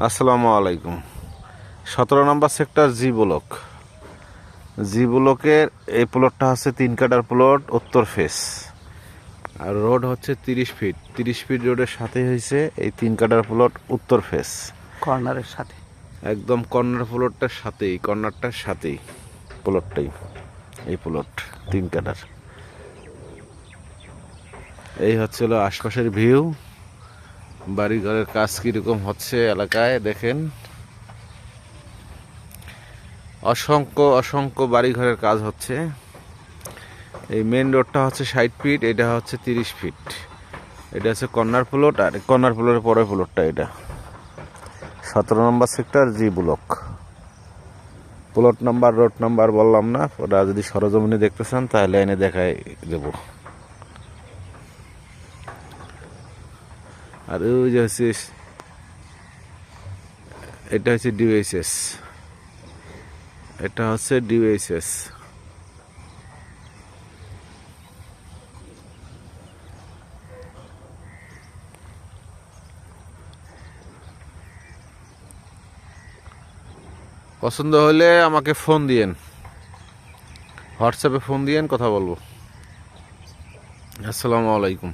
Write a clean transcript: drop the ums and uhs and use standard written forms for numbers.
আসসালামু আলাইকুম। 17 নম্বর সেক্টর জি ব্লকের এই প্লটটা হচ্ছে 3 কাঠার প্লট, উত্তর ফেস। আর রোড হচ্ছে 30 ফিট। 30 ফিট রোডের সাথে হয়েছে এই 3 কাঠার প্লট, উত্তর ফেস। কর্নারের সাথে একদম কর্নার প্লটটার সাথেই, কর্নারটার সাথেই প্লটটাই। এই প্লট 3 কাঠার। এই হচ্ছিল আশপাশের ভিউ। বাড়িঘরের কাজ কীরকম হচ্ছে এলাকায় দেখেন। অসংখ্য অসংখ্য বাড়িঘরের কাজ হচ্ছে। এই মেন রোডটা হচ্ছে 60 ফিট, এটা হচ্ছে 30 ফিট। এটা হচ্ছে কর্নার প্লট, আর কর্নার প্লটের পরের প্লটটা এটা। 17 নম্বর sector G block. Plot number, road number বললাম না, ওটা যদি সরজমিনে দেখতে চান তাহলে এনে দেখাই দেব। আর ওই যে হচ্ছে, এটা হচ্ছে ডিওএইচএস, এটা হচ্ছে ডিওএইচএস। পছন্দ হলে আমাকে ফোন দিয়েন, হোয়াটসঅ্যাপে ফোন দিয়েন, কথা বলবো। আসসালামু আলাইকুম।